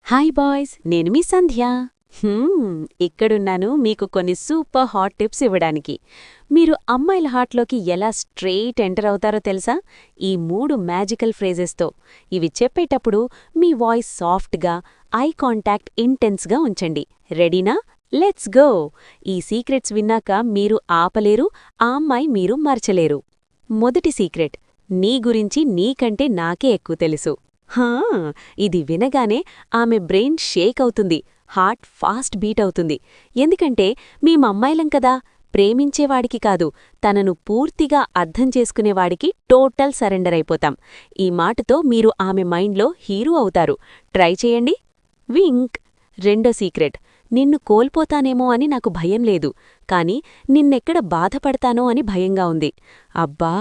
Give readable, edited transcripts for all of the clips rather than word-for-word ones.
Hi boys, నేను మీ సంధ్య. ఇక్కడున్నాను మీకు కొన్ని సూపర్ హాట్ టిప్స్ ఇవ్వడానికి. మీరు అమ్మాయిల హార్ట్లోకి ఎలా స్ట్రెయిట్ ఎంటర్ అవుతారో తెలుసా? ఈ 3 మ్యాజికల్ ఫ్రేజెస్తో. ఇవి చెప్పేటప్పుడు మీ వాయిస్ సాఫ్ట్గా, ఐ కాంటాక్ట్ ఇంటెన్స్గా ఉంచండి. రెడీనా? Let's go! ఈ సీక్రెట్స్ విన్నాక మీరు ఆపలేరు, ఆ అమ్మాయి మీరు మరచలేరు. మొదటి సీక్రెట్, నీ గురించి నీకంటే నాకే ఎక్కువ తెలుసు. ఇది వినగానే ఆమె బ్రెయిన్ షేక్ అవుతుంది, హార్ట్ ఫాస్ట్ బీట్ అవుతుంది. ఎందుకంటే మేమమ్మాయిలం కదా, ప్రేమించేవాడికి కాదు, తనను పూర్తిగా అర్థం చేసుకునేవాడికి టోటల్ సరెండర్ అయిపోతాం. ఈ మాటతో మీరు ఆమె మైండ్లో హీరో అవుతారు. ట్రై చేయండి. వింక్. రెండో సీక్రెట్, నిన్ను కోల్పోతానేమో అని నాకు భయం లేదు, కాని నిన్నెక్కడ బాధపడతానో అని భయంగా ఉంది. అబ్బా,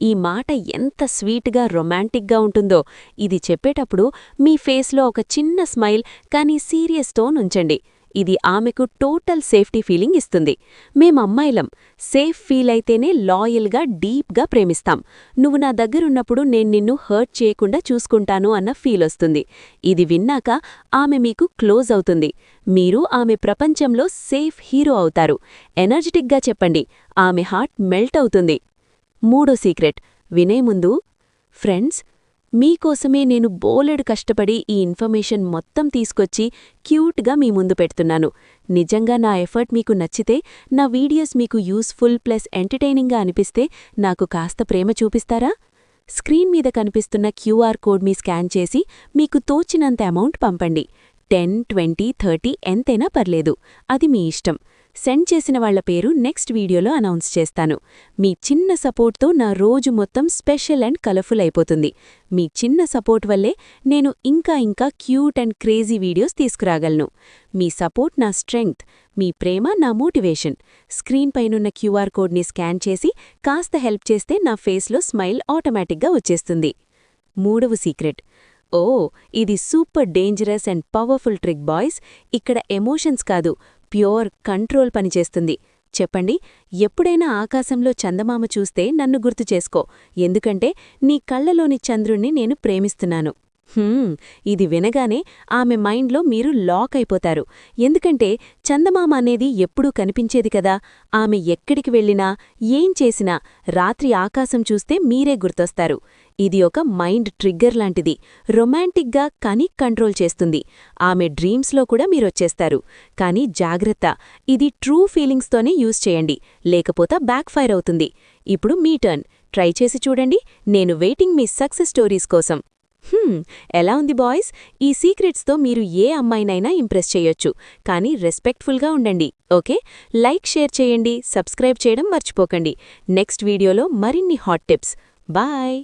ఈ మాట ఎంత స్వీట్గా రొమాంటిక్గా ఉంటుందో. ఇది చెప్పేటప్పుడు మీ ఫేస్లో ఒక చిన్న స్మైల్ కానీ సీరియస్ టోన్ ఉంచండి. ఇది ఆమెకు టోటల్ సేఫ్టీ ఫీలింగ్ ఇస్తుంది. మేమమ్మాయిలం సేఫ్ ఫీల్ అయితేనే లాయల్గా, డీప్గా ప్రేమిస్తాం. నువ్వు నా దగ్గరున్నప్పుడు నేను నిన్ను హర్ట్ చేయకుండా చూసుకుంటాను అన్న ఫీలొస్తుంది. ఇది విన్నాక ఆమె మీకు క్లోజ్ అవుతుంది. మీరు ఆమె ప్రపంచంలో సేఫ్ హీరో అవుతారు. ఎనర్జెటిక్గా చెప్పండి, ఆమె హార్ట్ మెల్ట్ అవుతుంది. మూడో సీక్రెట్, వినే ముందు, ఫ్రెండ్స్, మీకోసమే నేను బోలెడు కష్టపడి ఈ ఇన్ఫర్మేషన్ మొత్తం తీసుకొచ్చి క్యూట్గా మీ ముందు పెడుతున్నాను. నిజంగా నా ఎఫర్ట్ మీకు నచ్చితే, నా వీడియోస్ మీకు యూస్ఫుల్ ప్లస్ ఎంటర్టైనింగ్గా అనిపిస్తే నాకు కాస్త ప్రేమ చూపిస్తారా? స్క్రీన్ మీద కనిపిస్తున్న క్యూఆర్ కోడ్ మీ స్కాన్ చేసి మీకు తోచినంత అమౌంట్ పంపండి. 10, 20, 30 ఎంతైనా పర్లేదు, అది మీ ఇష్టం. సెండ్ చేసిన వాళ్ల పేరు నెక్స్ట్ వీడియోలో అనౌన్స్ చేస్తాను. మీ చిన్న సపోర్ట్తో నా రోజు మొత్తం స్పెషల్ అండ్ కలర్ఫుల్ అయిపోతుంది. మీ చిన్న సపోర్ట్ వల్లే నేను ఇంకా క్యూట్ అండ్ క్రేజీ వీడియోస్ తీసుకురాగలను. మీ సపోర్ట్ నా స్ట్రెంగ్త్, మీ ప్రేమ నా మోటివేషన్. స్క్రీన్ పైనున్న క్యూఆర్ కోడ్ని స్కాన్ చేసి కాస్త హెల్ప్ చేస్తే నా ఫేస్లో స్మైల్ ఆటోమేటిక్గా వచ్చేస్తుంది. మూడవ సీక్రెట్, ఇది super dangerous and powerful trick boys. ఇక్కడ ఎమోషన్స్ కాదు, ప్యూర్ కంట్రోల్ పనిచేస్తుంది. చెప్పండి, ఎప్పుడైనా ఆకాశంలో చందమామ చూస్తే నన్ను గుర్తు చేసుకో, ఎందుకంటే నీ కళ్లలోని చంద్రుణ్ణి నేను ప్రేమిస్తున్నాను. ఇది వినగానే ఆమె మైండ్లో మీరు లాక్ అయిపోతారు. ఎందుకంటే చందమామ అనేది ఎప్పుడూ కనిపించేది కదా. ఆమె ఎక్కడికి వెళ్ళినా, ఏం చేసినా రాత్రి ఆకాశం చూస్తే మీరే గుర్తొస్తారు. ఇది ఒక మైండ్ ట్రిగ్గర్ లాంటిది. రొమాంటిక్గా కానీ కంట్రోల్ చేస్తుంది. ఆమె డ్రీమ్స్లో కూడా మీరొచ్చేస్తారు. కానీ జాగ్రత్త, ఇది ట్రూ ఫీలింగ్స్తోనే యూజ్ చేయండి, లేకపోతే బ్యాక్ఫైర్ అవుతుంది. ఇప్పుడు మీ టర్న్. ట్రై చేసి చూడండి. నేను వెయిటింగ్ మీ సక్సెస్ స్టోరీస్ కోసం. ఎలా ఉంది బాయ్స్? ఈ సీక్రెట్స్తో మీరు ఏ అమ్మాయినైనా ఇంప్రెస్ చేయొచ్చు, కానీ రెస్పెక్ట్ఫుల్గా ఉండండి. ఓకే? లైక్, షేర్ చేయండి, సబ్స్క్రైబ్ చేయడం మర్చిపోకండి. నెక్స్ట్ వీడియోలో మరిన్ని హాట్ టిప్స్. బాయ్.